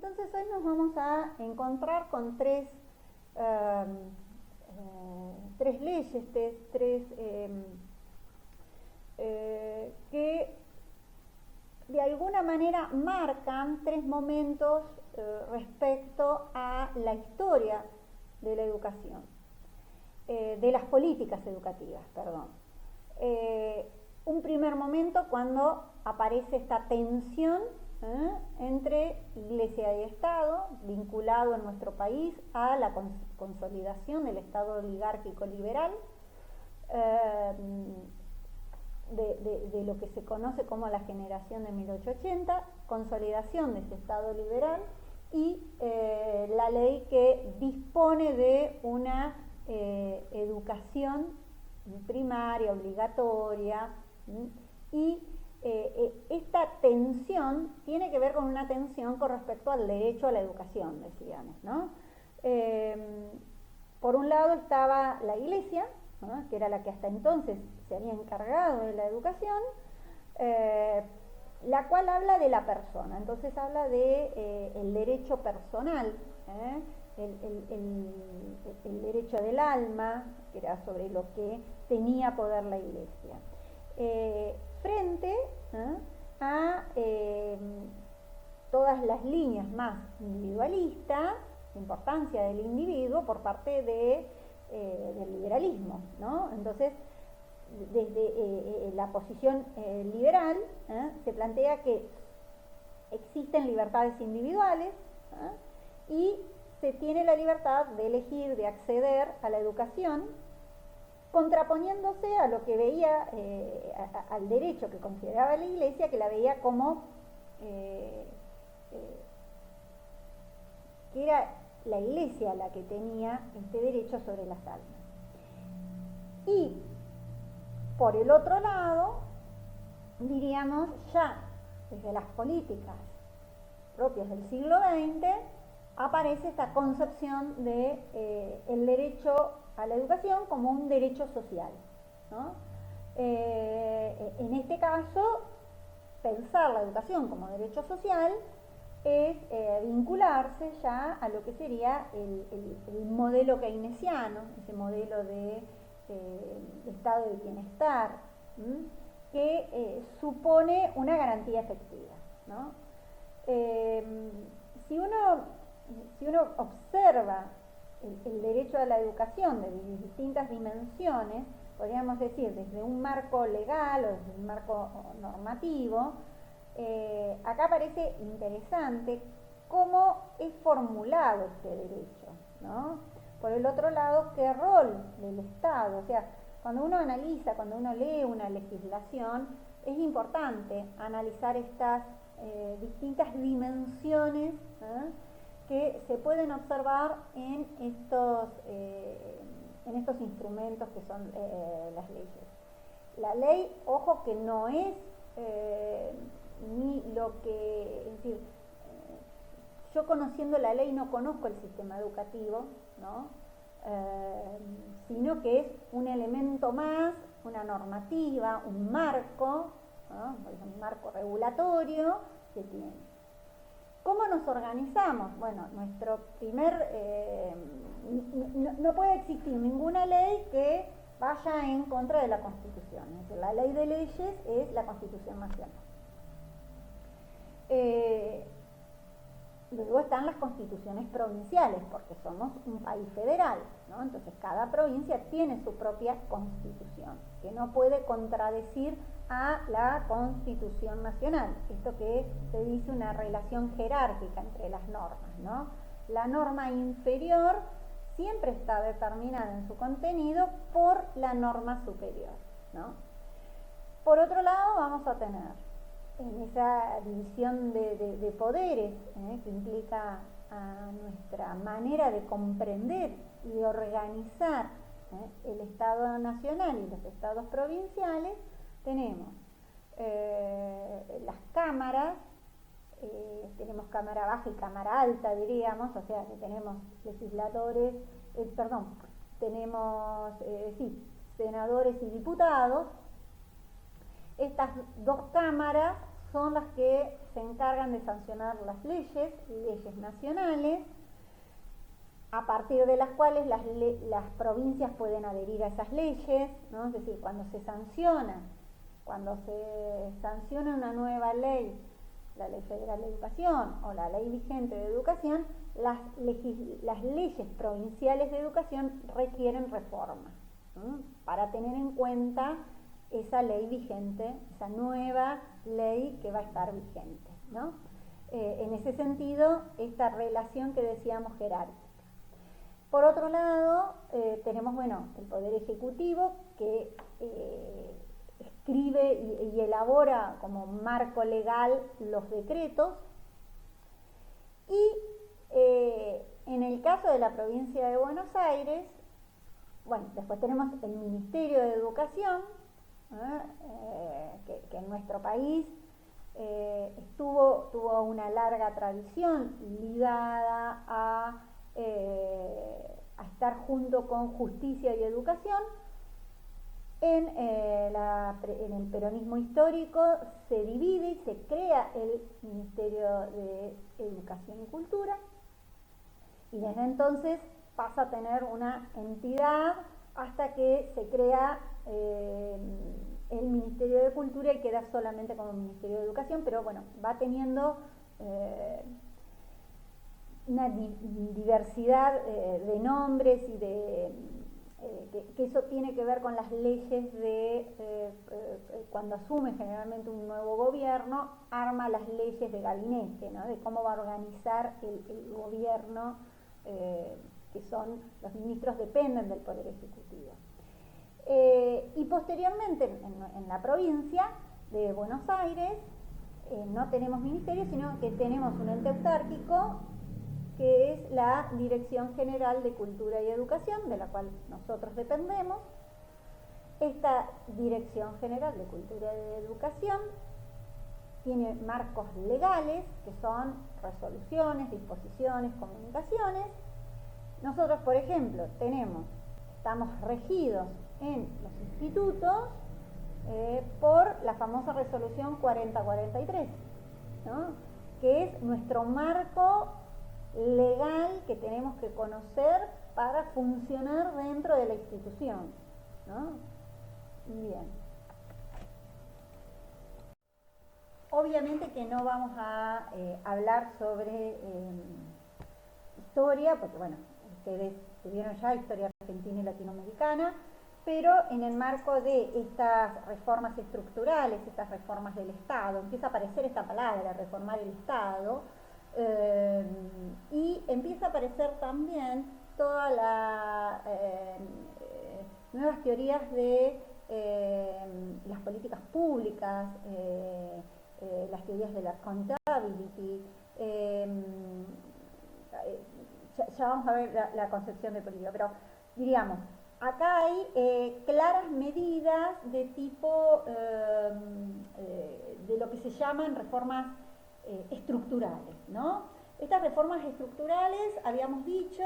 Entonces hoy nos vamos a encontrar con tres leyes, que de alguna manera marcan tres momentos respecto a la historia de la educación, de las políticas educativas, perdón. Un primer momento cuando aparece esta tensión entre Iglesia y Estado, vinculado en nuestro país a la consolidación del Estado oligárquico liberal, de lo que se conoce como la generación de 1880, consolidación de ese Estado liberal y la ley que dispone de una educación primaria, obligatoria, y esta tensión tiene que ver con una tensión con respecto al derecho a la educación, decíamos, ¿no? Por un lado estaba la Iglesia, ¿no?, que era la que hasta entonces se había encargado de la educación, la cual habla de la persona, entonces habla de el derecho personal, el derecho del alma, que era sobre lo que tenía poder la Iglesia, frente a todas las líneas más individualistas, la importancia del individuo por parte del liberalismo, ¿no? Entonces, desde la posición liberal se plantea que existen libertades individuales y se tiene la libertad de elegir, de acceder a la educación, contraponiéndose a lo que veía, al derecho que consideraba la Iglesia, que la veía como que era la Iglesia la que tenía este derecho sobre las almas. Y por el otro lado, diríamos, ya desde las políticas propias del siglo XX aparece esta concepción de el derecho a la educación como un derecho social, ¿no? En este caso, pensar la educación como derecho social es vincularse ya a lo que sería el modelo keynesiano, ese modelo de estado de bienestar, que supone una garantía efectiva, ¿no? Si uno observa el derecho a la educación de distintas dimensiones, podríamos decir desde un marco legal o desde un marco normativo, acá parece interesante cómo es formulado este derecho, ¿no? Por el otro lado, qué rol del Estado, o sea, cuando uno analiza, cuando uno lee una legislación, es importante analizar estas distintas dimensiones que se pueden observar en estos instrumentos que son las leyes. La ley, ojo, que no es ni lo que, es decir, yo conociendo la ley no conozco el sistema educativo, ¿no? Sino que es un elemento más, una normativa, un marco, ¿no?, un marco regulatorio que tiene. ¿Cómo nos organizamos? Bueno, nuestro primer, no puede existir ninguna ley que vaya en contra de la Constitución. Es decir, la ley de leyes es la Constitución Nacional. Luego están las constituciones provinciales, porque somos un país federal, ¿no? Entonces cada provincia tiene su propia constitución, que no puede contradecir a la Constitución Nacional. Esto que se dice una relación jerárquica entre las normas, ¿no? La norma inferior siempre está determinada en su contenido por la norma superior, ¿no? Por otro lado, vamos a tener en esa división de poderes que implica a nuestra manera de comprender y de organizar el Estado nacional y los estados provinciales, tenemos las cámaras, tenemos cámara baja y cámara alta, diríamos, o sea que tenemos legisladores, tenemos senadores y diputados. Estas dos cámaras son las que se encargan de sancionar las leyes nacionales, a partir de las cuales las provincias pueden adherir a esas leyes, ¿no? Es decir, cuando se sanciona una nueva ley, la Ley Federal de Educación o la ley vigente de educación, las leyes provinciales de educación requieren reforma, ¿no? Para tener en cuenta esa ley vigente, esa nueva ley que va a estar vigente, ¿no? En ese sentido, esta relación que decíamos jerárquica. Por otro lado, tenemos, el Poder Ejecutivo que escribe y elabora como marco legal los decretos, y en el caso de la provincia de Buenos Aires, después tenemos el Ministerio de Educación, que en nuestro país tuvo una larga tradición ligada a estar junto con Justicia y Educación. En el peronismo histórico se divide y se crea el Ministerio de Educación y Cultura, y desde entonces pasa a tener una entidad hasta que se crea el Ministerio de Cultura y queda solamente como Ministerio de Educación, pero va teniendo una diversidad de nombres y que eso tiene que ver con las leyes de cuando asume generalmente un nuevo gobierno, arma las leyes de gabinete, ¿no? De cómo va a organizar el gobierno, que son los ministros, dependen del Poder Ejecutivo. Y posteriormente en la provincia de Buenos Aires no tenemos ministerio, sino que tenemos un ente autárquico que es la Dirección General de Cultura y Educación, de la cual nosotros dependemos. Esta Dirección General de Cultura y Educación tiene marcos legales, que son resoluciones, disposiciones, comunicaciones. Nosotros, por ejemplo, estamos regidos en los institutos por la famosa resolución 4043, ¿no? Que es nuestro marco legal que tenemos que conocer para funcionar dentro de la institución, ¿no? Bien. Obviamente que no vamos a hablar sobre historia, porque ustedes tuvieron ya historia argentina y latinoamericana, pero en el marco de estas reformas estructurales, estas reformas del Estado, empieza a aparecer esta palabra, reformar el Estado, y empieza a aparecer también todas las nuevas teorías de las políticas públicas, las teorías de la accountability. Ya vamos a ver la concepción de política, pero diríamos, acá hay claras medidas de tipo de lo que se llaman reformas estructurales, ¿no? Estas reformas estructurales habíamos dicho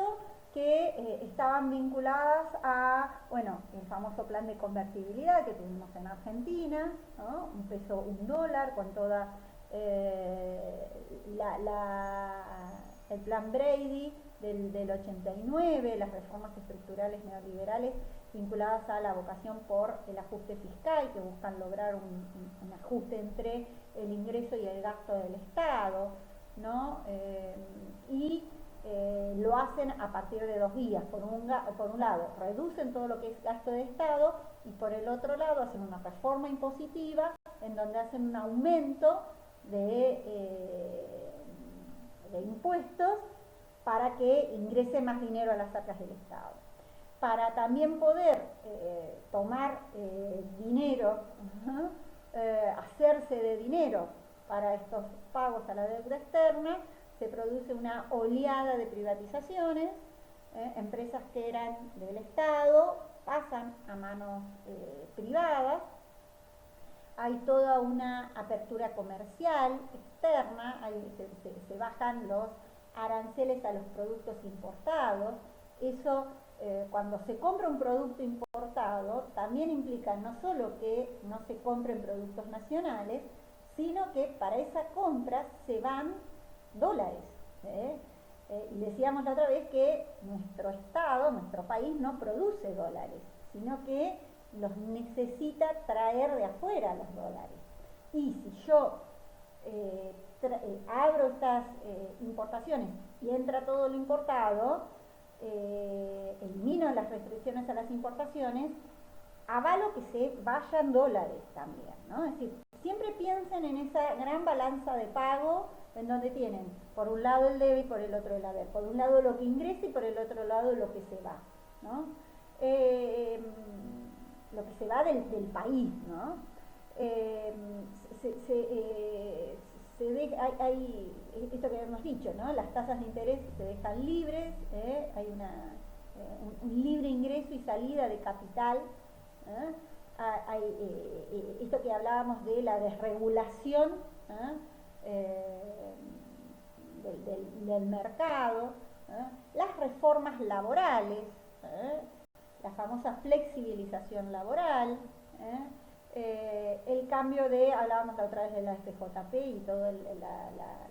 que estaban vinculadas a, el famoso plan de convertibilidad que tuvimos en Argentina, ¿no? Un peso, un dólar, con toda el plan Brady del 89, las reformas estructurales neoliberales vinculadas a la vocación por el ajuste fiscal, que buscan lograr un ajuste entre el ingreso y el gasto del Estado, ¿no? Lo hacen a partir de dos vías. Por un lado, reducen todo lo que es gasto de Estado, y por el otro lado hacen una reforma impositiva en donde hacen un aumento de impuestos para que ingrese más dinero a las arcas del Estado. Para también poder tomar dinero, hacerse de dinero para estos pagos a la deuda externa, se produce una oleada de privatizaciones, empresas que eran del Estado pasan a manos privadas, hay toda una apertura comercial externa, se bajan los aranceles a los productos importados. Eso, cuando se compra un producto importado, también implica no solo que no se compren productos nacionales, sino que para esa compra se van dólares. Y decíamos la otra vez que nuestro Estado, nuestro país, no produce dólares, sino que los necesita traer de afuera los dólares. Y si yo abro estas importaciones y entra todo lo importado, elimino las restricciones a las importaciones, avalo que se vayan dólares también, ¿no? Es decir, siempre piensen en esa gran balanza de pago en donde tienen por un lado el debe y por el otro el haber, por un lado lo que ingresa y por el otro lado lo que se va, ¿no? Lo que se va del país, ¿no? Hay esto que hemos dicho, ¿no? Las tasas de interés se dejan libres, hay un libre ingreso y salida de capital, hay esto que hablábamos de la desregulación del mercado, las reformas laborales, la famosa flexibilización laboral, el cambio hablábamos la otra vez de la FJP y toda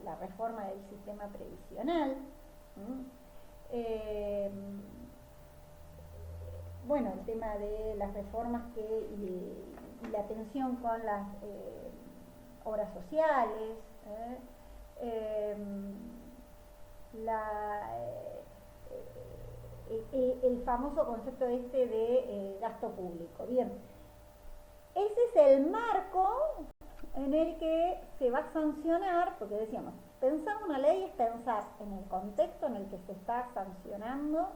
la reforma del sistema previsional. Bueno, el tema de las reformas y la atención con las obras sociales, el famoso concepto de gasto público. Bien, ese es el marco en el que se va a sancionar, porque decíamos, pensar una ley es pensar en el contexto en el que se está sancionando,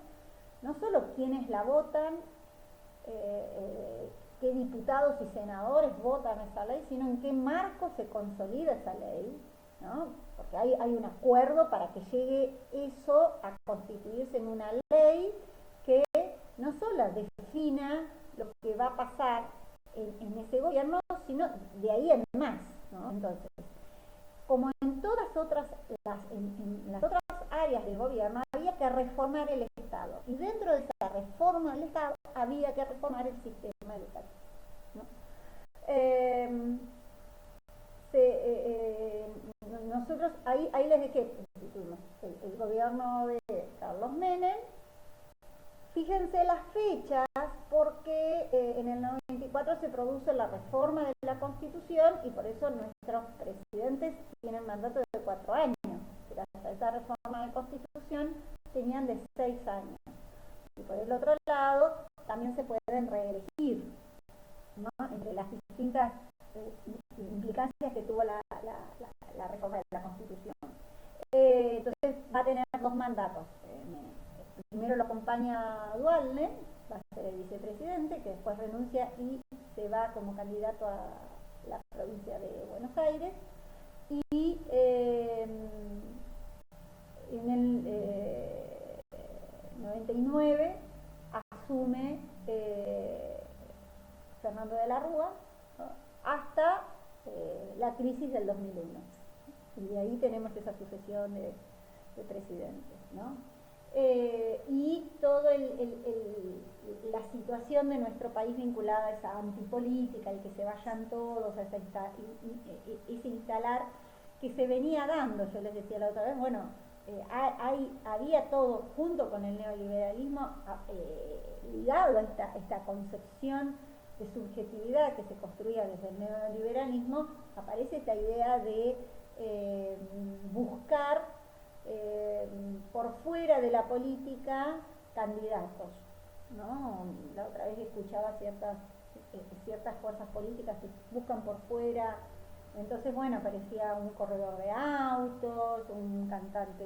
no solo quiénes la votan, qué diputados y senadores votan esa ley, sino en qué marco se consolida esa ley, ¿no? Porque hay un acuerdo para que llegue eso a constituirse en una ley que no solo defina lo que va a pasar en ese gobierno, sino de ahí en más, ¿no? Entonces, como en todas en las otras áreas del gobierno, había que reformar el Estado. Y dentro de esa reforma del Estado, había que reformar el sistema educativo, ¿no? Nosotros, ahí les dejé, el gobierno de Carlos Menem. Fíjense las fechas, porque en el 94 se produce la reforma de la Constitución y por eso nuestros presidentes tienen mandato de 4 años. Pero hasta esa reforma de la Constitución tenían de 6 años. Y por el otro lado, también se pueden reelegir, ¿no? Entre las distintas implicancias que tuvo la reforma de la Constitución. Entonces va a tener 2 mandatos. Primero lo acompaña Duhalde, va a ser el vicepresidente, que después renuncia y se va como candidato a la provincia de Buenos Aires. Y en el 99 asume Fernando de la Rúa, ¿no? Hasta la crisis del 2001. Y de ahí tenemos esa sucesión de presidentes, ¿no? Y toda la situación de nuestro país vinculada a esa antipolítica, el que se vayan todos, a ese instalar que se venía dando. Yo les decía la otra vez, bueno, había todo junto con el neoliberalismo ligado a esta concepción de subjetividad que se construía desde el neoliberalismo. Aparece esta idea de buscar por fuera de la política candidatos, ¿no? La otra vez escuchaba ciertas fuerzas políticas que buscan por fuera. Entonces, bueno, aparecía un corredor de autos, un cantante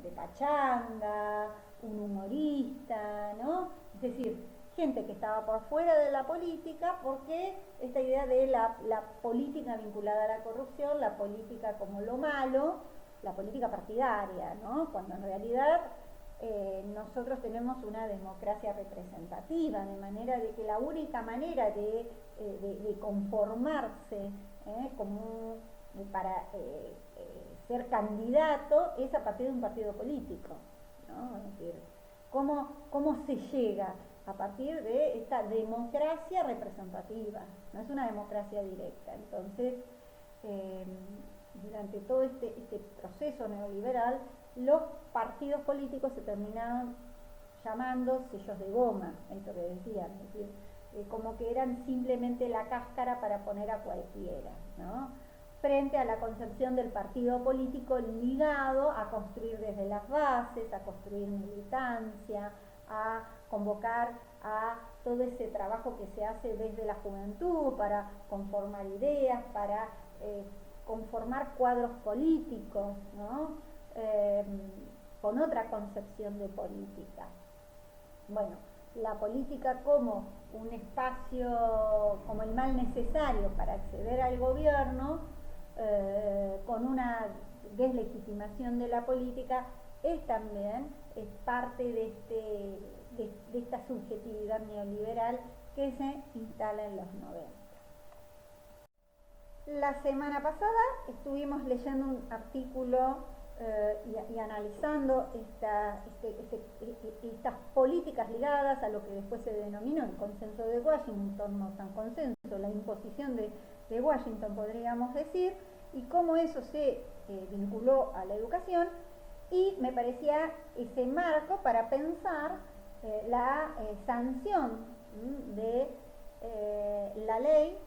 de pachanga, un humorista, ¿no? Es decir, gente que estaba por fuera de la política, porque esta idea de la política vinculada a la corrupción, la política como lo malo, la política partidaria, ¿no? Cuando en realidad nosotros tenemos una democracia representativa, de manera de que la única manera de conformarse para ser candidato es a partir de un partido político, ¿no? Es decir, ¿cómo se llega a partir de esta democracia representativa, no es una democracia directa. Entonces, durante todo este proceso neoliberal, los partidos políticos se terminaron llamando sellos de goma, esto que decían, es decir, como que eran simplemente la cáscara para poner a cualquiera, ¿no? Frente a la concepción del partido político ligado a construir desde las bases, a construir militancia, a convocar a todo ese trabajo que se hace desde la juventud para conformar ideas, para conformar cuadros políticos, ¿no? Con otra concepción de política. Bueno, la política como un espacio, como el mal necesario para acceder al gobierno, con una deslegitimación de la política, es parte de esta subjetividad neoliberal que se instala en los 90. La semana pasada estuvimos leyendo un artículo y analizando estas políticas ligadas a lo que después se denominó el consenso de Washington, no tan consenso, la imposición de Washington, podríamos decir, y cómo eso se vinculó a la educación, y me parecía ese marco para pensar la sanción de la ley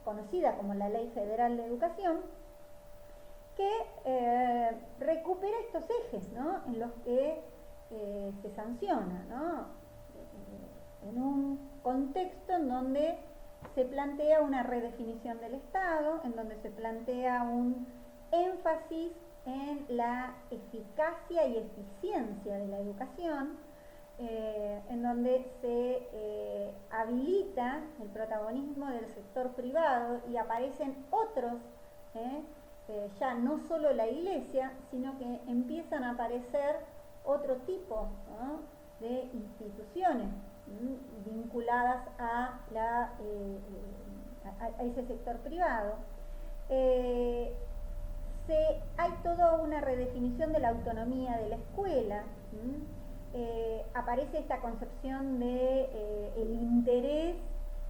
conocida como la Ley Federal de Educación, que recupera estos ejes, ¿no?, en los que se sanciona, ¿no?, en un contexto en donde se plantea una redefinición del Estado, en donde se plantea un énfasis en la eficacia y eficiencia de la educación, en donde se habilita el protagonismo del sector privado y aparecen otros, ya no solo la Iglesia, sino que empiezan a aparecer otro tipo, ¿no?, de instituciones vinculadas a ese sector privado. Hay toda una redefinición de la autonomía de la escuela. Aparece esta concepción de el interés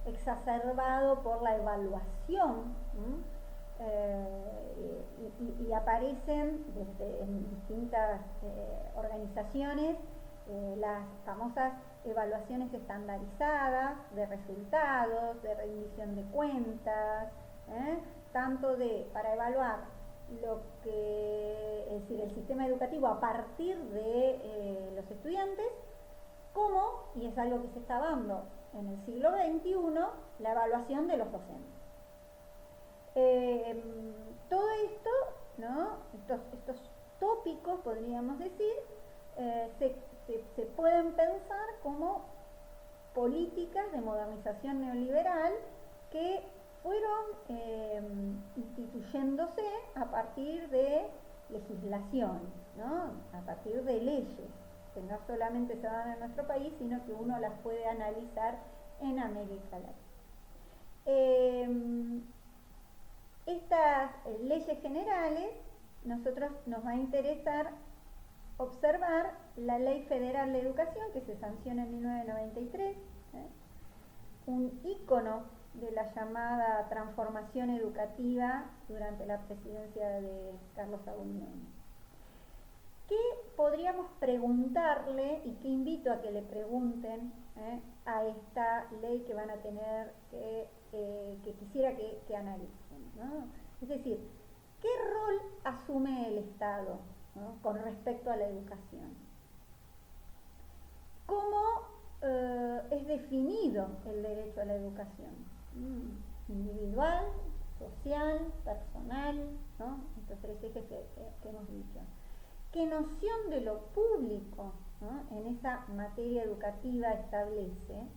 exacerbado por la evaluación, y aparecen en distintas organizaciones las famosas evaluaciones estandarizadas de resultados, de rendición de cuentas, tanto para evaluar lo que es decir, el sistema educativo a partir de los estudiantes, como, y es algo que se está dando en el siglo XXI, la evaluación de los docentes. Todo esto, ¿no?, estos tópicos, podríamos decir, se pueden pensar como políticas de modernización neoliberal que fueron instituyéndose a partir de legislación, ¿no?, a partir de leyes, que no solamente se dan en nuestro país, sino que uno las puede analizar en América Latina. Estas leyes generales, nosotros nos va a interesar observar la Ley Federal de Educación, que se sanciona en 1993, un ícono de la llamada transformación educativa durante la presidencia de Carlos Saúl Menem. ¿Qué podríamos preguntarle, y qué invito a que le pregunten a esta ley que van a tener, que quisiera que analicen, ¿no? Es decir, ¿qué rol asume el Estado, ¿no?, con respecto a la educación? ¿Cómo es definido el derecho a la educación? Individual, social, personal, ¿no?, estos tres ejes que hemos dicho. ¿Qué noción de lo público, ¿no?, en esa materia educativa establece?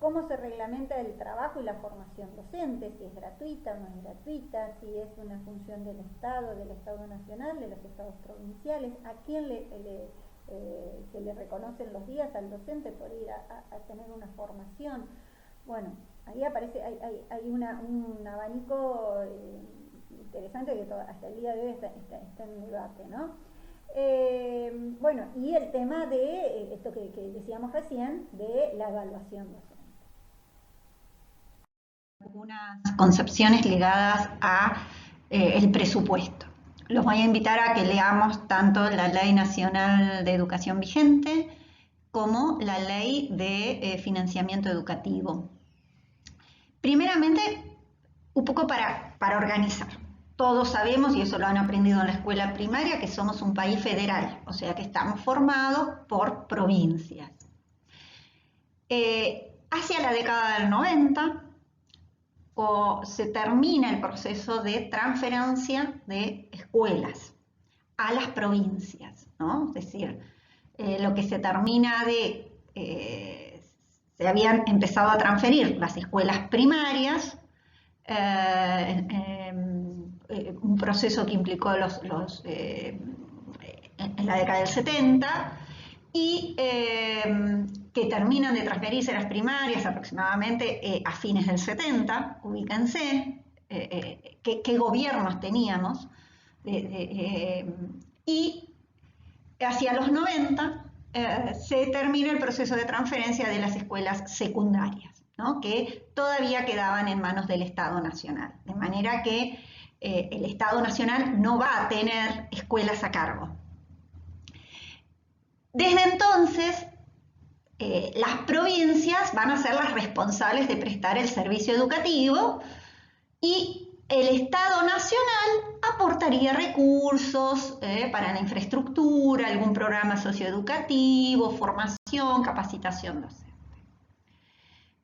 ¿Cómo se reglamenta el trabajo y la formación docente? Si es gratuita o no es gratuita, si es una función del Estado nacional, de los estados provinciales, a quién se le reconocen los días al docente por ir a tener una formación. Bueno, ahí aparece, hay un abanico interesante que hasta el día de hoy está en debate, ¿no? Bueno, y el tema de esto que decíamos recién, de la evaluación docente. Algunas concepciones ligadas a el presupuesto. Los voy a invitar a que leamos tanto la Ley Nacional de Educación vigente como la Ley de Financiamiento Educativo. Primeramente, un poco para organizar. Todos sabemos, y eso lo han aprendido en la escuela primaria, que somos un país federal, o sea que estamos formados por provincias. Hacia la década del 90, se termina el proceso de transferencia de escuelas a las provincias, ¿no? Es decir, lo que se termina de... se habían empezado a transferir las escuelas primarias, un proceso que implicó en la década del 70, y que terminan de transferirse las primarias aproximadamente a fines del 70, ubíquense, qué gobiernos teníamos, y hacia los 90 se termina el proceso de transferencia de las escuelas secundarias, ¿no? Que todavía quedaban en manos del Estado Nacional, de manera que el Estado Nacional no va a tener escuelas a cargo. Desde entonces, las provincias van a ser las responsables de prestar el servicio educativo y el Estado Nacional aportaría recursos para la infraestructura, algún programa socioeducativo, formación, capacitación docente.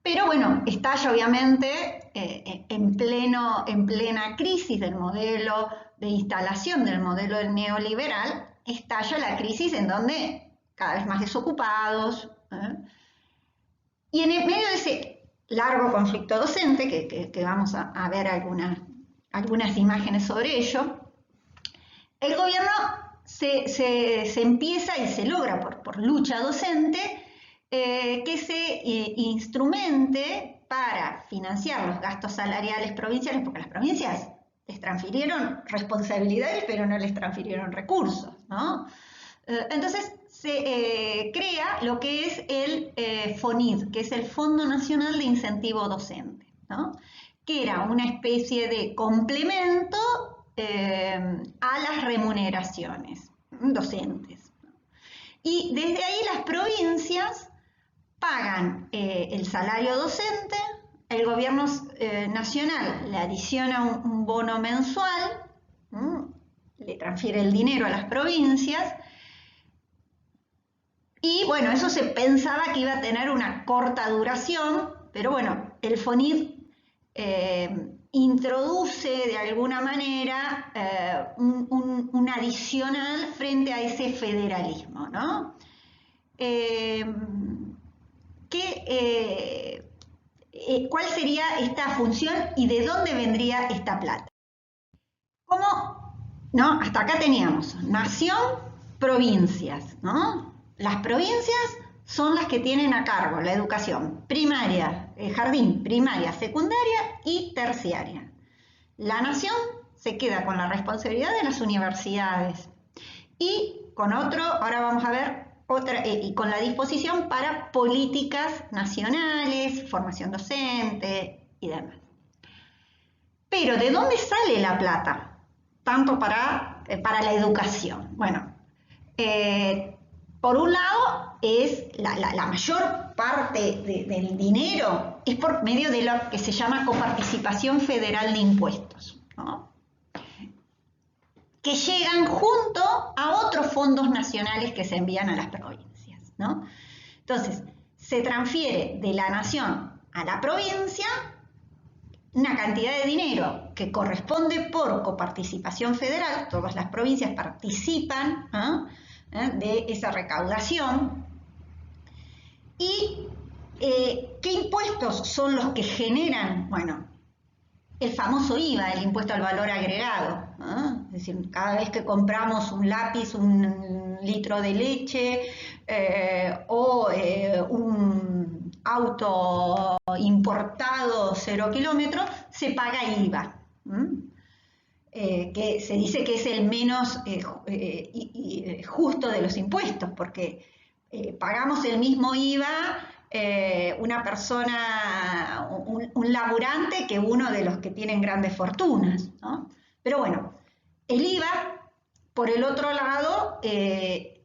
Pero bueno, estalla obviamente en plena crisis del modelo de instalación del modelo neoliberal, estalla la crisis en donde cada vez más desocupados, y en el medio de ese largo conflicto docente, que vamos a ver algunas imágenes sobre ello, el gobierno se empieza y se logra por lucha docente que se instrumente para financiar los gastos salariales provinciales, porque las provincias les transfirieron responsabilidades, pero no les transfirieron recursos, ¿no? Entonces se crea lo que es el FONID, que es el Fondo Nacional de Incentivo Docente, ¿no? Que era una especie de complemento a las remuneraciones docentes. Y desde ahí las provincias pagan el salario docente, el gobierno nacional le adiciona un bono mensual, le transfiere el dinero a las provincias, y bueno, eso se pensaba que iba a tener una corta duración, pero bueno, el FONID introduce de alguna manera un adicional frente a ese federalismo, ¿no? ¿Cuál sería esta función y de dónde vendría esta plata? ¿Cómo? ¿No? Hasta acá teníamos nación, provincias, ¿no? Las provincias son las que tienen a cargo la educación primaria, jardín, primaria, secundaria y terciaria. La nación se queda con la responsabilidad de las universidades y con ahora vamos a ver y con la disposición para políticas nacionales, formación docente y demás. Pero ¿de dónde sale la plata? Tanto para la educación. Bueno, por un lado, es la mayor parte del dinero es por medio de lo que se llama coparticipación federal de impuestos, ¿no? Que llegan junto a otros fondos nacionales que se envían a las provincias, ¿no? Entonces, se transfiere de la nación a la provincia una cantidad de dinero que corresponde por coparticipación federal, todas las provincias participan de esa recaudación. ¿Y qué impuestos son los que generan? Bueno, el famoso IVA, el impuesto al valor agregado, ¿no? Es decir, cada vez que compramos un lápiz, un litro de leche o un auto importado 0 kilómetros, se paga IVA. que se dice que es el menos justo de los impuestos, porque pagamos el mismo IVA una persona, un laburante, que uno de los que tienen grandes fortunas, ¿no? Pero bueno, el IVA, por el otro lado,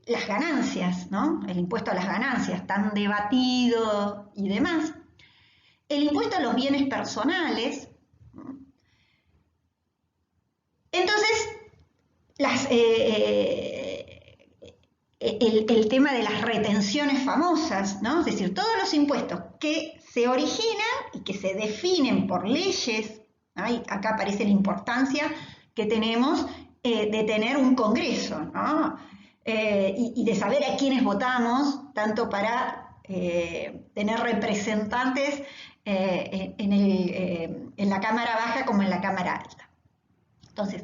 las ganancias, ¿no? El impuesto a las ganancias, tan debatido y demás. El impuesto a los bienes personales. Entonces, el tema de las retenciones famosas, ¿no? Es decir, todos los impuestos que se originan y que se definen por leyes, ¿no? Y acá aparece la importancia que tenemos de tener un Congreso, ¿no? Y de saber a quiénes votamos, tanto para tener representantes en la Cámara Baja como en la Cámara Alta. Entonces,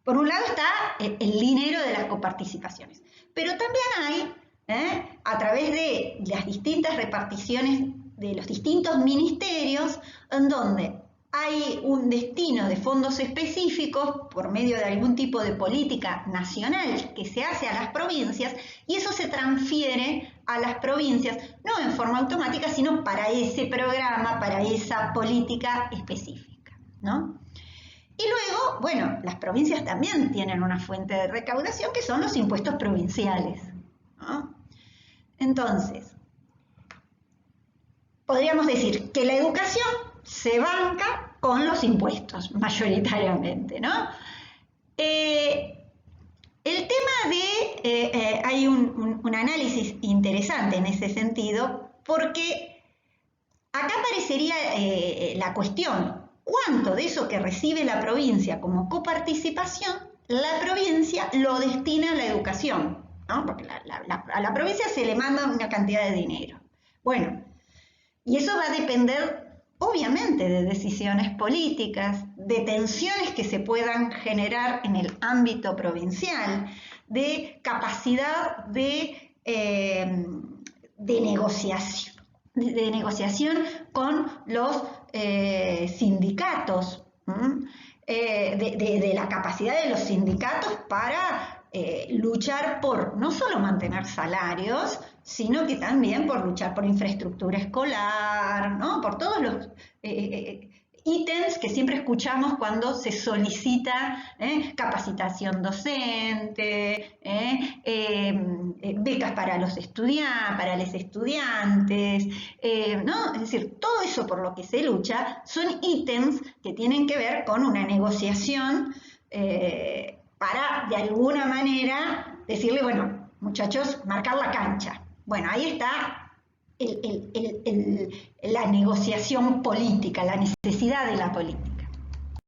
por un lado está el dinero de las coparticipaciones, pero también hay, a través de las distintas reparticiones de los distintos ministerios, en donde hay un destino de fondos específicos por medio de algún tipo de política nacional que se hace a las provincias, y eso se transfiere a las provincias, no en forma automática, sino para ese programa, para esa política específica, ¿no? Y luego, bueno, las provincias también tienen una fuente de recaudación, que son los impuestos provinciales, ¿no? Entonces, podríamos decir que la educación se banca con los impuestos, mayoritariamente, ¿no? El tema de, hay un análisis interesante en ese sentido, porque acá aparecería la cuestión: ¿cuánto de eso que recibe la provincia como coparticipación, la provincia lo destina a la educación, ¿no? Porque a la provincia se le manda una cantidad de dinero. Bueno, y eso va a depender, obviamente, de decisiones políticas, de tensiones que se puedan generar en el ámbito provincial, de capacidad de negociación con los sindicatos, de la capacidad de los sindicatos para luchar por no solo mantener salarios, sino que también por luchar por infraestructura escolar, ¿no? Por todos los ítems que siempre escuchamos cuando se solicita capacitación docente, becas para los estudiantes, ¿no? Es decir, todo eso por lo que se lucha son ítems que tienen que ver con una negociación para, de alguna manera, decirle, bueno, muchachos, marcar la cancha. Bueno, ahí está la negociación política, la necesidad de la política.